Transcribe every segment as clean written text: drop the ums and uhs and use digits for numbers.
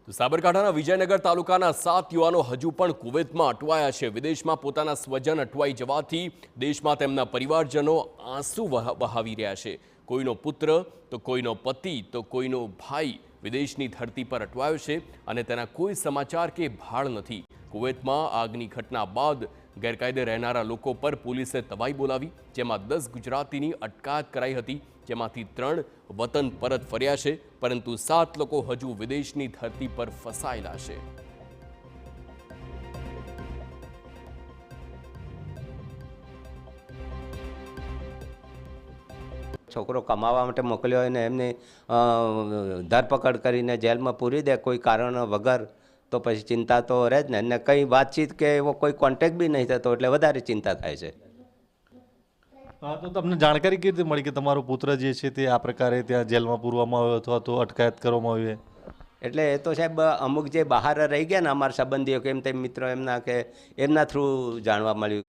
તો સાબરકાંઠાના વિજયનગર તાલુકાના 7 યુવાનો હજુ પણ કુવૈતમાં અટવાયા છે। વિદેશમાં પોતાના સ્વજન અટવાઈ જવાથી દેશમાં તેમના પરિવારજનો આંસુ વહાવી રહ્યા છે। કોઈનો પુત્ર તો કોઈનો પતિ તો કોઈનો ભાઈ વિદેશની ધરતી પર અટવાયો છે અને તેના કોઈ સમાચાર કે ભાળ નથી। કુવૈતમાં આગની ઘટના બાદ ગેરકાયદે રહેનારા લોકો પર પોલીસે તવાઈ બોલાવી, જેમાં 10 ગુજરાતીની અટકાયત કરાઈ હતી, જેમાંથી 3 વતન પરત ફર્યા છે, પરંતુ 7 લોકો હજુ વિદેશની ધરતી પર ફસાયેલા છે। છોકરો કમાવા માટે મોકલ્યો હોય ને એમની ધરપકડ કરીને જેલમાં પૂરી દે કોઈ કારણ વગર, તો પછી ચિંતા તો રહે જ ને। અને કંઈ વાતચીત કે એવો કોઈ કોન્ટેક્ટ બી નહીં થતો, એટલે વધારે ચિંતા થાય છે। હા, તો તમને જાણકારી કેવી રીતે મળી કે તમારો પુત્ર જે છે તે આ પ્રકારે ત્યાં જેલમાં પૂરવામાં આવ્યો અથવા તો અટકાયત કરવામાં આવી? એટલે એ તો સાહેબ અમુક જે બહાર રહી ગયા ને અમારા સંબંધીઓ કે એમ તેમ મિત્રો એમના કે એમના થ્રુ જાણવા મળ્યું।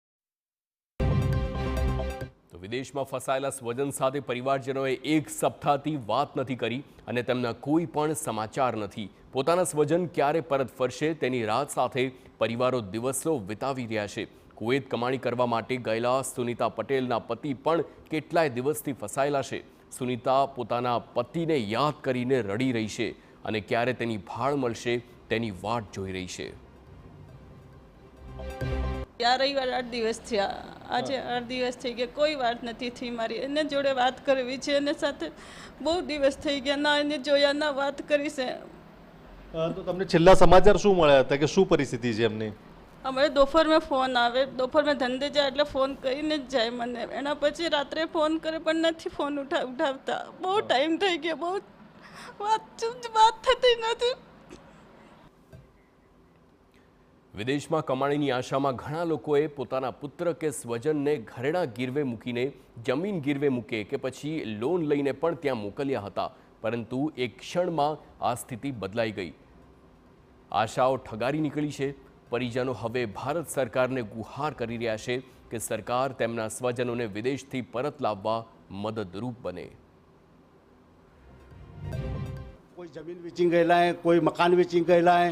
વિદેશમાં ફસાયેલા સ્વજન સાથે પરિવારજનોએ 1 સપ્તાહથી વાત નથી કરી અને તેમના કોઈ પણ સમાચાર નથી। પોતાના સ્વજન ક્યારે પરત ફરશે તેની રાહ સાથે પરિવારો દિવસો વિતાવી રહ્યા છે। કુવૈત કમાણી કરવા માટે ગયેલા સુનીતા પટેલના પતિ પણ કેટલાય દિવસથી ફસાયેલા છે। સુનીતા પોતાના પતિને યાદ કરીને રડી રહી છે અને ક્યારે તેની ભાળ મળશે તેની વાટ જોઈ રહી છે। આ રવિવાર 8 દિવસ થયા, આજે 8 દિવસ થઈ ગયા, કોઈ વાત નથી થઈ મારી। એને જોડે વાત કરવી છે, એને સાથે બહુ દિવસ થઈ ગયા, ના એને જોયા ના વાત કરી છે। તો તમને છેલ્લા સમાચાર શું મળ્યા હતા કે શું પરિસ્થિતિ છે એમની? અમારે दोपहर में फ़ोन આવે, दोपहर में धंधे જાય એટલે ફોન કરીને જ જાય મને। એના પછી રાત્રે ફોન કરે પણ નથી ફોન ઉઠાવતા। બહુ ટાઈમ થઈ ગયો, બહુ વાત થતી નથી। વિદેશમાં કમાણીની આશામાં ઘણા લોકોએ પોતાના પુત્ર કે સ્વજનને ઘરેણા ગીરવે મૂકીને, જમીન ગીરવે મૂકે કે પછી લોન લઈને પણ ત્યાં મોકલ્યા હતા, પરંતુ એક ક્ષણમાં આ સ્થિતિ બદલાઈ ગઈ। આશાઓ ઠગારી નીકળી છે। પરિજનો હવે ભારત સરકારને ગુહાર કરી રહ્યા છે કે સરકાર તેમના સ્વજનોને વિદેશથી પરત લાવવા મદદરૂપ બને। कोई ज़मीन वेची गયેલા है, कोई मकान वेची गયેલા है,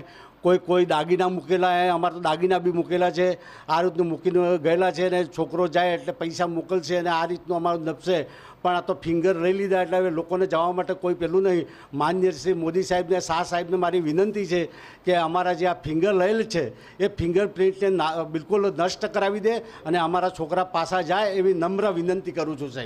કોઈ દાગીના મૂકેલા है। અમારે તો દાગીના બી મૂકેલા છે। આ રીતનું મૂકીને ગયેલા છે ને છોકરો જાય એટલે પૈસા મોકલશે અને આ રીતનું અમારું નપશે। પણ આ તો ફિંગર લઈ લીધા એટલે હવે લોકોને જવા માટે કોઈ પેલું નહીં। માન્ય શ્રી મોદી સાહેબને, શાહ સાહેબને મારી વિનંતી છે કે અમારા જે આ ફિંગર લયેલ છે એ ફિંગર પ્રિન્ટને બિલકુલ નષ્ટ કરાવી દે અને અમારા છોકરા પાછા જાય એવી નમ્ર વિનંતી કરું છું સાહેબ।